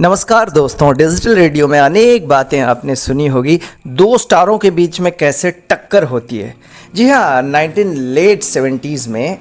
नमस्कार दोस्तों, digital radio में अनेक बातें आपने सुनी होगी। दो स्टारों के बीच में कैसे टक्कर होती है। जी हाँ, 19 लेट 70s में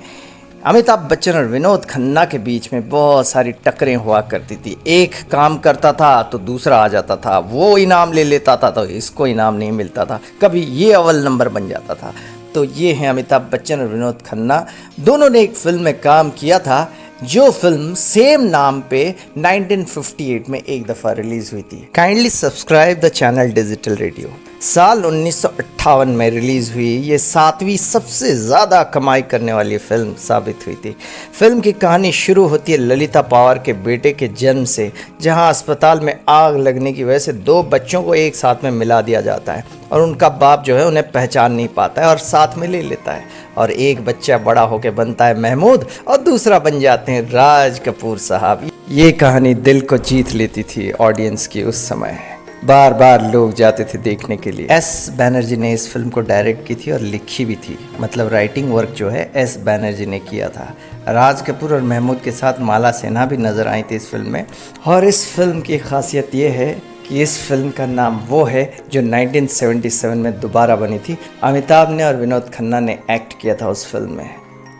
अमिताभ बच्चन और विनोद खन्ना के बीच में बहुत सारी टक्करें हुआ करती थी। एक काम करता था तो दूसरा आ जाता था, वो इनाम ले लेता था तो इसको इनाम नहीं मिलता था, कभी ये अव्वल नंबर बन जाता था। तो ये हैं अमिताभ बच्चन और विनोद खन्ना। दोनों ने एक फिल्म में काम किया था, जो फिल्म सेम नाम पे 1958 में एक दफ़ा रिलीज़ हुई थी। Kindly subscribe the channel digital radio. साल 1958 में रिलीज़ हुई ये 7वीं सबसे ज़्यादा कमाई करने वाली फिल्म साबित हुई थी। फिल्म की कहानी शुरू होती है ललिता पवार के बेटे के जन्म से, जहां अस्पताल में आग लगने की वजह से दो बच्चों को एक साथ में मिला दिया जाता है और उनका बाप जो है उन्हें पहचान नहीं पाता है और साथ में ले लेता है। और एक बच्चा बड़ा होकर बनता है महमूद और दूसरा बन जाते हैं राज कपूर साहब। ये कहानी दिल को जीत लेती थी ऑडियंस की उस समय। बार बार लोग जाते थे देखने के लिए। एस बैनर्जी ने इस फिल्म को डायरेक्ट की थी और लिखी भी थी, मतलब राइटिंग वर्क जो है एस बैनर्जी ने किया था। राज कपूर और महमूद के साथ माला सिन्हा भी नज़र आई थी इस फिल्म में। और इस फिल्म की खासियत ये है कि इस फिल्म का नाम वो है जो 1977 में दोबारा बनी थी। अमिताभ ने और विनोद खन्ना ने एक्ट किया था उस फिल्म में।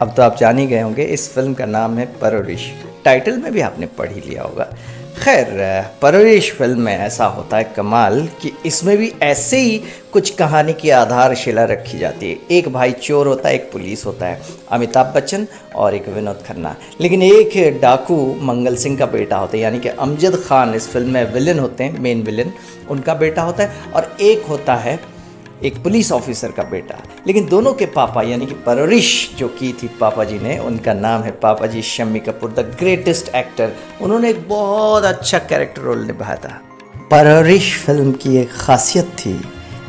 अब तो आप जान ही गए होंगे, इस फिल्म का नाम है परवरिश। टाइटल में भी आपने पढ़ ही लिया होगा। खैर, परवरिश फिल्म में ऐसा होता है कमाल कि इसमें भी ऐसे ही कुछ कहानी की आधारशिला रखी जाती है। एक भाई चोर होता है, एक पुलिस होता है, अमिताभ बच्चन और एक विनोद खन्ना। लेकिन एक डाकू मंगल सिंह का बेटा होता है, यानी कि अमजद खान इस फिल्म में विलन होते हैं, मेन विलन उनका बेटा होता है। और एक होता है एक पुलिस ऑफिसर का बेटा। लेकिन दोनों के पापा यानी कि परवरिश जो की थी पापा जी ने, उनका नाम है papa ji Shammi Kapoor, the greatest actor. उन्होंने एक बहुत अच्छा कैरेक्टर रोल निभाया था। परवरिश फिल्म की एक खासियत थी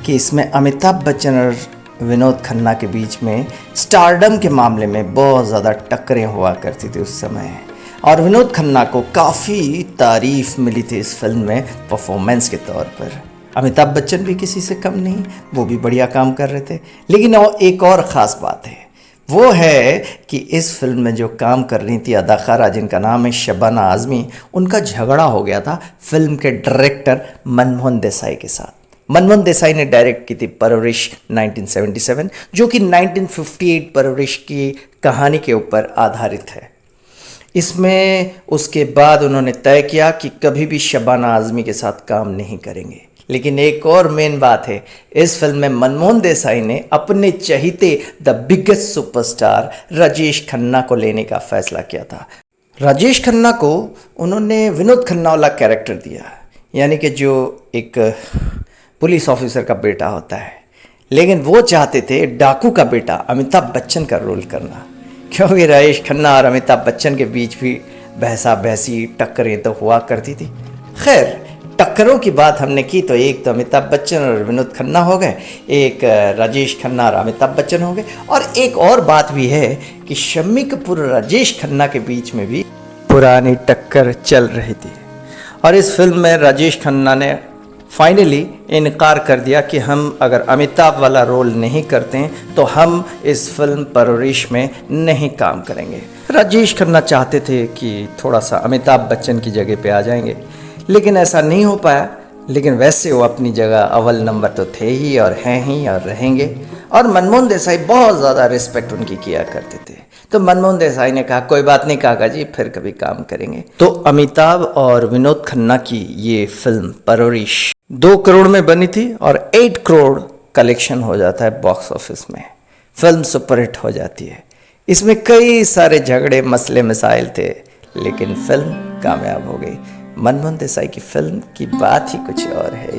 कि इसमें अमिताभ बच्चन और विनोद खन्ना के बीच में स्टारडम के मामले में बहुत ज़्यादा टक्करें हुआ करती थी उस समय। और विनोद खन्ना को काफ़ी तारीफ़ मिली थी इस फिल्म में परफॉर्मेंस के तौर पर। अमिताभ बच्चन भी किसी से कम नहीं, वो भी बढ़िया काम कर रहे थे। लेकिन एक और ख़ास बात है, वो है कि इस फिल्म में जो काम कर रही थी अदाकारा जिनका नाम है शबाना आज़मी, उनका झगड़ा हो गया था फिल्म के डायरेक्टर मनमोहन देसाई के साथ। मनमोहन देसाई ने डायरेक्ट की थी परवरिश 1977, जो कि 1958 परवरिश की कहानी के ऊपर आधारित है। इसमें उसके बाद उन्होंने तय किया कि कभी भी शबाना आज़मी के साथ काम नहीं करेंगे। लेकिन एक और मेन बात है, इस फिल्म में मनमोहन देसाई ने अपने चहीते the biggest superstar Rajesh Khanna को लेने का फैसला किया था। राजेश खन्ना को उन्होंने विनोद खन्ना वाला कैरेक्टर दिया, यानी कि जो एक पुलिस ऑफिसर का बेटा होता है। लेकिन वो चाहते थे डाकू का बेटा अमिताभ बच्चन का रोल करना, क्योंकि राजेश खन्ना और अमिताभ बच्चन के बीच भी बहसा बहसी टक्करें तो हुआ करती थी। खैर, टक्करों की बात हमने की तो एक तो अमिताभ बच्चन और विनोद खन्ना हो गए, एक राजेश खन्ना और अमिताभ बच्चन हो गए। और एक और बात भी है कि शम्मी कपूर और राजेश खन्ना के बीच में भी पुरानी टक्कर चल रही थी। और इस फिल्म में राजेश खन्ना ने फाइनली इनकार कर दिया कि हम अगर अमिताभ वाला रोल नहीं करते हैं तो हम इस फिल्म परवरिश में नहीं काम करेंगे। राजेश खन्ना चाहते थे कि थोड़ा सा अमिताभ बच्चन की जगह पे आ जाएंगे, लेकिन ऐसा नहीं हो पाया। लेकिन वैसे वो अपनी जगह अव्वल नंबर तो थे ही और हैं ही और रहेंगे। और मनमोहन देसाई बहुत ज़्यादा रिस्पेक्ट उनकी किया करते थे। तो मनमोहन देसाई ने कहा कोई बात नहीं काका जी, फिर कभी काम करेंगे। तो अमिताभ और विनोद खन्ना की ये फिल्म परवरिश 2 करोड़ में बनी थी और 8 करोड़ कलेक्शन हो जाता है बॉक्स ऑफिस में। फिल्म सुपरहिट हो जाती है। इसमें कई सारे झगड़े मसले मसाइल थे, लेकिन फिल्म कामयाब हो गई। मनमोहन देसाई की फिल्म की बात ही कुछ और है।